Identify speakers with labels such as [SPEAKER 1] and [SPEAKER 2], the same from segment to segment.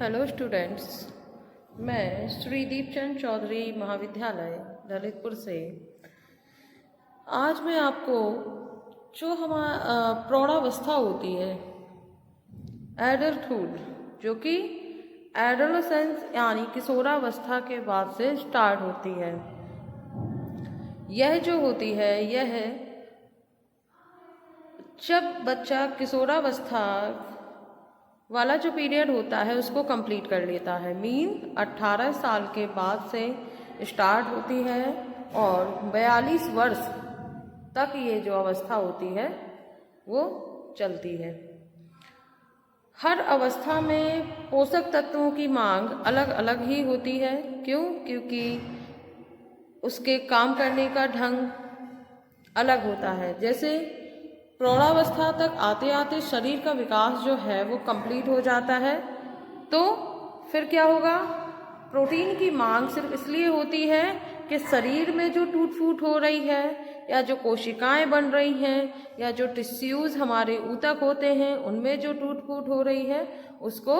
[SPEAKER 1] Hello students, मैं श्री दीपचंद चौधरी महाविद्यालय ललितपुर से आज मैं आपको जो प्रौढ़ावस्था होती है, एडल्टहुड, जो कि एडोलेसेंस यानी किशोरावस्था के बाद से स्टार्ट होती है। यह जो होती है यह जब बच्चा किशोरावस्था वाला जो पीरियड होता है उसको कंप्लीट कर लेता है। 18 साल के बाद से स्टार्ट होती है और 42 वर्ष तक ये जो अवस्था होती है वो चलती है। हर अवस्था में पोषक तत्वों की मांग अलग अलग ही होती है। क्यों? क्योंकि उसके काम करने का ढंग अलग होता है। जैसे प्रौढ़ावस्था तक आते आते शरीर का विकास जो है वो कंप्लीट हो जाता है, तो फिर क्या होगा? प्रोटीन की मांग सिर्फ इसलिए होती है कि शरीर में जो टूट फूट हो रही है या जो कोशिकाएं बन रही हैं या जो टिश्यूज़ हमारे ऊतक होते हैं उनमें जो टूट फूट हो रही है उसको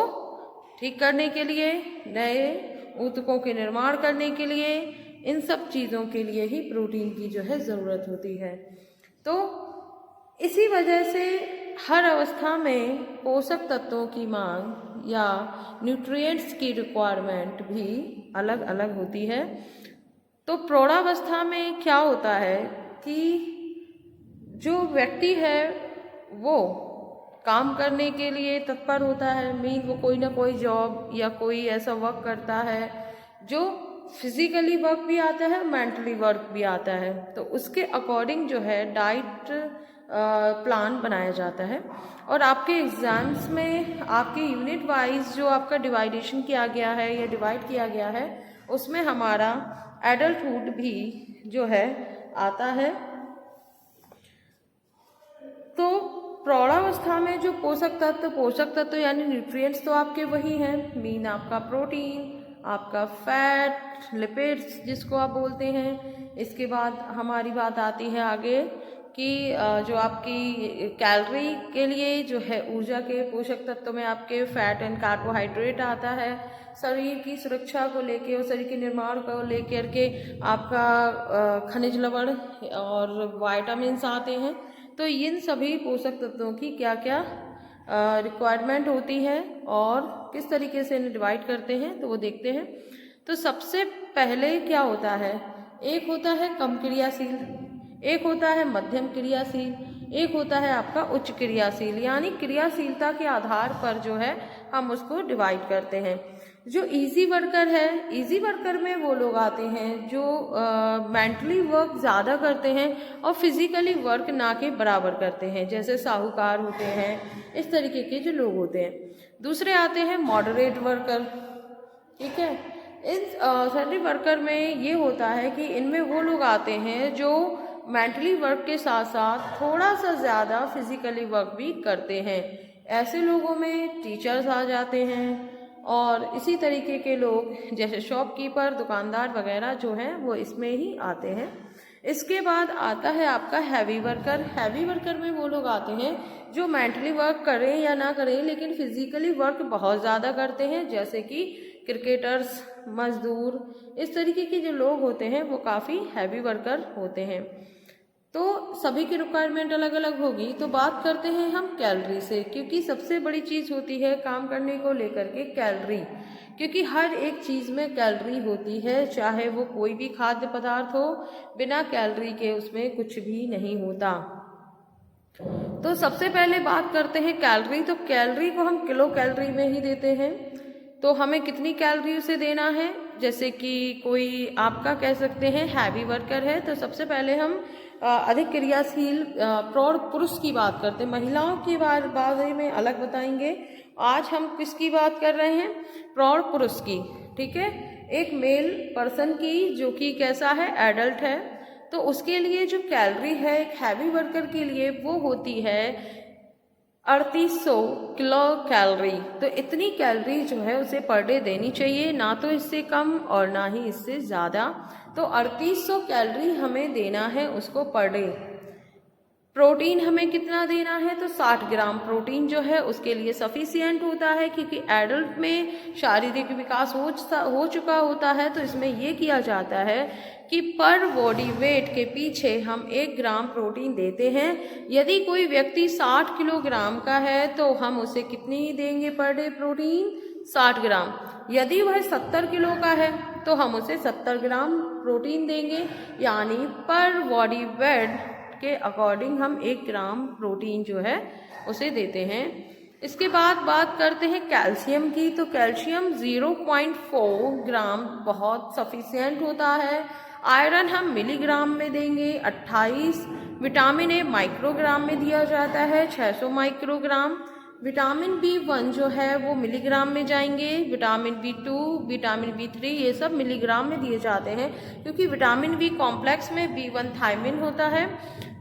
[SPEAKER 1] ठीक करने के लिए, नए ऊतकों के निर्माण करने के लिए, इन सब चीज़ों के लिए ही प्रोटीन की जो है ज़रूरत होती है। तो इसी वजह से हर अवस्था में पोषक तत्वों की मांग या न्यूट्रिएंट्स की रिक्वायरमेंट भी अलग अलग होती है। तो प्रौढ़ावस्था में क्या होता है कि जो व्यक्ति है वो काम करने के लिए तत्पर होता है। वो कोई ना कोई जॉब या कोई ऐसा वर्क करता है जो फिजिकली वर्क भी आता है, मेंटली वर्क भी आता है। तो उसके अकॉर्डिंग जो है डाइट प्लान बनाया जाता है और आपके एग्ज़ाम्स में आपके यूनिट वाइज जो आपका डिवाइडेशन किया गया है या डिवाइड किया गया है उसमें हमारा एडल्टहुड भी जो है आता है। तो प्रौढ़ावस्था में जो पोषक तत्व यानी न्यूट्रिएंट्स तो आपके वही हैं। आपका प्रोटीन, आपका फैट, लिपिड्स जिसको आप बोलते हैं। इसके बाद हमारी बात आती है आगे कि जो आपकी कैलोरी के लिए जो है ऊर्जा के पोषक तत्व में आपके फैट एंड कार्बोहाइड्रेट आता है। शरीर की सुरक्षा को लेके और शरीर के निर्माण को लेकर के आपका खनिज लवण और विटामिन्स आते हैं। तो इन सभी पोषक तत्वों की क्या क्या रिक्वायरमेंट होती है और किस तरीके से इन्हें डिवाइड करते हैं तो वो देखते हैं। तो सबसे पहले क्या होता है, एक होता है कम क्रियाशील, एक होता है मध्यम क्रियाशील, एक होता है आपका उच्च क्रियाशील। यानी क्रियाशीलता के आधार पर जो है हम उसको डिवाइड करते हैं। जो इजी वर्कर है, इजी वर्कर में वो लोग आते हैं जो मेंटली वर्क ज़्यादा करते हैं और फिजिकली वर्क ना के बराबर करते हैं, जैसे साहूकार होते हैं, इस तरीके के जो लोग होते हैं। दूसरे आते हैं मॉडरेट वर्कर। ठीक है, इन सैलरी वर्कर में ये होता है कि इनमें वो लोग आते हैं जो मेंटली वर्क के साथ साथ थोड़ा सा ज़्यादा फिजिकली वर्क भी करते हैं। ऐसे लोगों में टीचर्स आ जाते हैं और इसी तरीके के लोग जैसे शॉपकीपर, दुकानदार वगैरह जो हैं वो इसमें ही आते हैं। इसके बाद आता है आपका हैवी वर्कर। हैवी वर्कर में वो लोग आते हैं जो मेंटली वर्क करें या ना करें लेकिन फिजिकली वर्क बहुत ज़्यादा करते हैं, जैसे कि क्रिकेटर्स, मजदूर, इस तरीके के जो लोग होते हैं वो काफ़ी हैवी वर्कर होते हैं। तो सभी की रिक्वायरमेंट अलग अलग होगी। तो बात करते हैं हम कैलोरी से, क्योंकि सबसे बड़ी चीज़ होती है काम करने को लेकर के कैलोरी। क्योंकि हर एक चीज़ में कैलोरी होती है, चाहे वो कोई भी खाद्य पदार्थ हो, बिना कैलोरी के उसमें कुछ भी नहीं होता। तो सबसे पहले बात करते हैं कैलोरी। तो कैलोरी को हम किलो कैलोरी में ही देते हैं। तो हमें कितनी कैलोरी उसे देना है, जैसे कि कोई आपका कह सकते हैं हैवी वर्कर है तो सबसे पहले हम अधिक क्रियाशील प्रौढ़ पुरुष की बात करते हैं। महिलाओं के बारे में अलग बताएंगे। आज हम किसकी बात कर रहे हैं? प्रौढ़ पुरुष की। ठीक है, एक मेल पर्सन की जो कि कैसा है, एडल्ट है। तो उसके लिए जो कैलोरी है एक हैवी वर्कर के लिए वो होती है 3800 किलो कैलोरी। तो इतनी कैलोरी जो है उसे पर डे देनी चाहिए, ना तो इससे कम और ना ही इससे ज़्यादा। तो 3800 कैलोरी हमें देना है उसको पर डे। प्रोटीन हमें कितना देना है, तो 60 ग्राम प्रोटीन जो है उसके लिए सफिशियंट होता है, क्योंकि एडल्ट में शारीरिक विकास हो चुका होता है। तो इसमें ये किया जाता है कि पर बॉडी वेट के पीछे हम 1 ग्राम प्रोटीन देते हैं। यदि कोई व्यक्ति 60 किलोग्राम का है तो हम उसे कितनी देंगे पर डे प्रोटीन, 60 ग्राम। यदि वह 70 किलो का है तो हम उसे 70 ग्राम प्रोटीन देंगे, यानी पर बॉडी वेट के अकॉर्डिंग हम 1 ग्राम प्रोटीन जो है उसे देते हैं। इसके बाद बात करते हैं कैल्शियम की, तो कैल्शियम 0.4 ग्राम बहुत सफिशियंट होता है। आयरन हम मिलीग्राम में देंगे 28। विटामिन ए माइक्रोग्राम में दिया जाता है 600 माइक्रोग्राम। विटामिन B1 जो है वो मिलीग्राम में जाएंगे। विटामिन B2, विटामिन B3 ये सब मिलीग्राम में दिए जाते हैं, क्योंकि विटामिन B कॉम्प्लेक्स में B1 थायमिन होता है,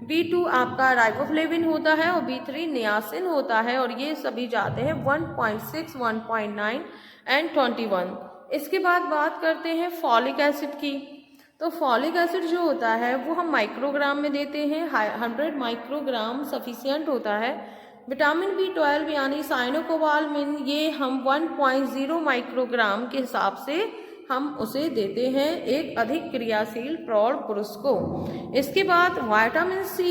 [SPEAKER 1] B2 आपका राइबोफ्लेविन होता है और B3 नियासिन होता है, और ये सभी जाते हैं 1.6, 1.9 एंड 21। इसके बाद बात करते हैं फॉलिक एसिड की, तो फॉलिक एसिड जो होता है वो हम माइक्रोग्राम में देते हैं, 100 माइक्रोग्राम सफिशियंट होता है। विटामिन B12 यानी साइनोकोबालामिन ये हम 1.0 माइक्रोग्राम के हिसाब से हम उसे देते हैं एक अधिक क्रियाशील प्रौढ़ पुरुष को। इसके बाद विटामिन C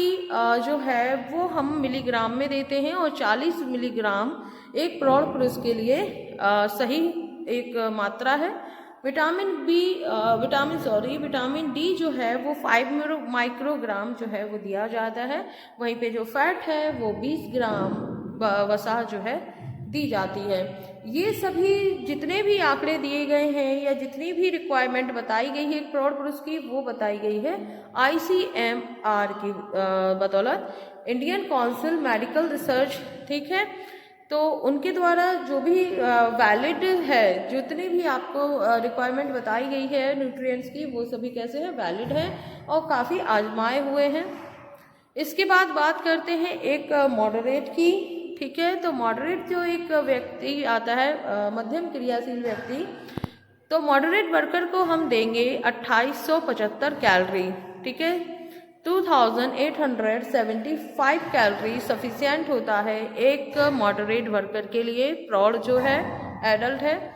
[SPEAKER 1] जो है वो हम मिलीग्राम में देते हैं, और 40 मिलीग्राम एक प्रौढ़ पुरुष के लिए सही एक मात्रा है। विटामिन D जो है वो 5 माइक्रोग्राम जो है वो दिया जाता है। वहीं पे जो फैट है वो 20 ग्राम वसा जो है दी जाती है। ये सभी जितने भी आंकड़े दिए गए हैं या जितनी भी रिक्वायरमेंट बताई गई है एक प्रौढ़ पुरुष की, वो बताई गई है ICMR की बदौलत, इंडियन काउंसिल मेडिकल रिसर्च, ठीक है। तो उनके द्वारा जो भी वैलिड है, जितनी भी आपको रिक्वायरमेंट बताई गई है न्यूट्रिएंट्स की, वो सभी कैसे हैं, वैलिड है और काफ़ी आजमाए हुए हैं। इसके बाद बात करते हैं एक मॉडरेट की, ठीक है। तो मॉडरेट जो एक व्यक्ति आता है, मध्यम क्रियाशील व्यक्ति, तो मॉडरेट वर्कर को हम देंगे 2875 कैलोरी, ठीक है। 2875 कैलोरी सफिशिएंट होता है एक मॉडरेट वर्कर के लिए, प्रौढ़ जो है, एडल्ट है।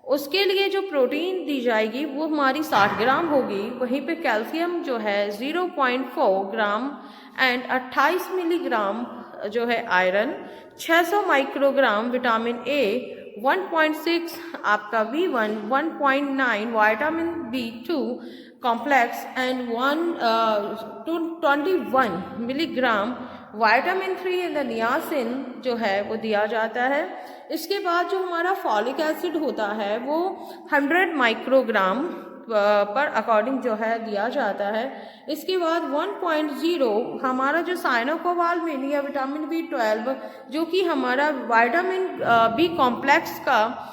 [SPEAKER 1] उसके लिए जो प्रोटीन दी जाएगी वो हमारी 60 ग्राम होगी। वहीं पे कैल्शियम जो है 0.4 ग्राम एंड 28 मिलीग्राम जो है आयरन, 600 माइक्रोग्राम विटामिन ए, 1.6 आपका B1, 1.9 vitamin B2 complex and 21 milligram vitamin 3 in the niacin जो है वो दिया जाता है। इसके बाद जो हमारा फॉलिक एसिड होता है वो 100 माइक्रोग्राम पर अकॉर्डिंग जो है दिया जाता है। इसके बाद 1.0 हमारा जो साइनोकोबालामिन या विटामिन B12 जो कि हमारा विटामिन बी कॉम्प्लेक्स का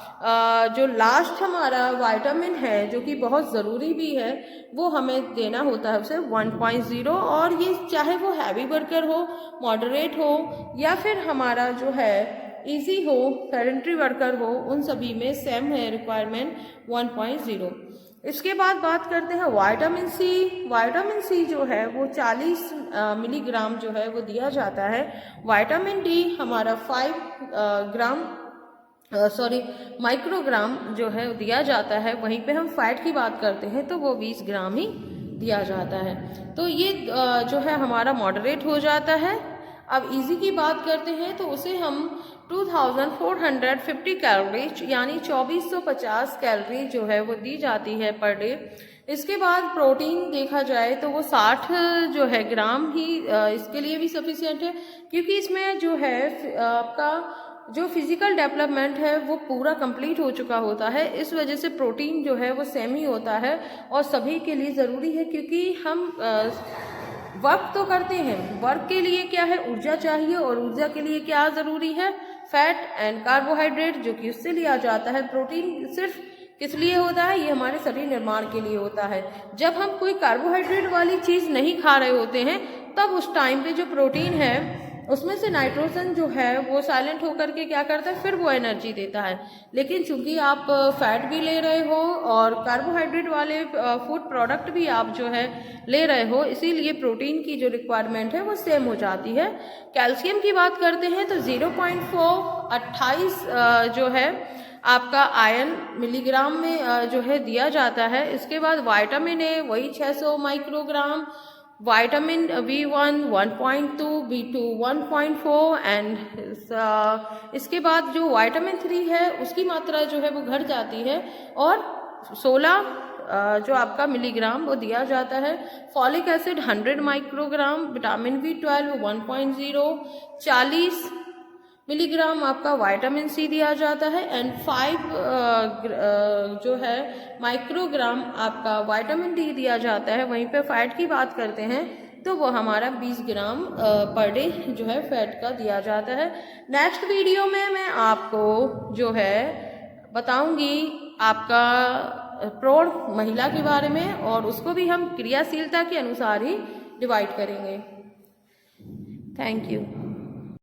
[SPEAKER 1] जो लास्ट हमारा विटामिन है, जो कि बहुत ज़रूरी भी है, वो हमें देना होता है उसे 1.0। और ये चाहे वो हैवी वर्कर हो, मॉडरेट हो, या फिर हमारा जो है इजी हो, सेडेंटरी वर्कर हो, उन सभी में सेम है रिक्वायरमेंट 1.0। इसके बाद बात करते हैं विटामिन सी। विटामिन सी जो है वो 40 मिलीग्राम जो है वो दिया जाता है। विटामिन डी हमारा 5 माइक्रोग्राम जो है दिया जाता है। वहीं पे हम फैट की बात करते हैं तो वो 20 ग्राम ही दिया जाता है। तो ये जो है हमारा मॉडरेट हो जाता है। अब इजी की बात करते हैं तो उसे हम 2450 कैलोरी यानी 2450 कैलोरी जो है वो दी जाती है पर डे। इसके बाद प्रोटीन देखा जाए तो वो 60 जो है ग्राम ही इसके लिए भी सफिशिएंट है, क्योंकि इसमें जो है आपका जो फिजिकल डेवलपमेंट है वो पूरा कंप्लीट हो चुका होता है। इस वजह से प्रोटीन जो है वो सेम ही होता है और सभी के लिए ज़रूरी है, क्योंकि हम वर्क तो करते हैं, वर्क के लिए क्या है, ऊर्जा चाहिए, और ऊर्जा के लिए क्या ज़रूरी है, फैट एंड कार्बोहाइड्रेट, जो कि उससे लिया जाता है। प्रोटीन सिर्फ किस लिए होता है, ये हमारे शरीर निर्माण के लिए होता है। जब हम कोई कार्बोहाइड्रेट वाली चीज़ नहीं खा रहे होते हैं तब उस टाइम पे जो प्रोटीन है उसमें से नाइट्रोजन जो है वो साइलेंट होकर के क्या करता है, फिर वो एनर्जी देता है। लेकिन चूंकि आप फैट भी ले रहे हो और कार्बोहाइड्रेट वाले फूड प्रोडक्ट भी आप जो है ले रहे हो, इसीलिए प्रोटीन की जो रिक्वायरमेंट है वो सेम हो जाती है। कैल्शियम की बात करते हैं तो 0.4 28 जो है आपका आयन मिलीग्राम में जो है दिया जाता है। इसके बाद विटामिन ए वही 600 microgram, vitamin B1 1.2, B2 1.4 and इसके बाद जो विटामिन 3 है उसकी मात्रा जो है वो घट जाती है और 16 जो आपका मिलीग्राम वो दिया जाता है। Folic acid 100 microgram, vitamin B12 1.0, 40 milligram आपका विटामिन सी दिया जाता है एंड 5 जो है माइक्रोग्राम आपका विटामिन डी दिया जाता है। वहीं पे फैट की बात करते हैं तो वो हमारा 20 ग्राम पर डे जो है फैट का दिया जाता है। नेक्स्ट वीडियो में मैं आपको जो है बताऊंगी आपका प्रौढ़ महिला के बारे में और उसको भी हम क्रियाशीलता के अनुसार ही डिवाइड करेंगे। Thank you.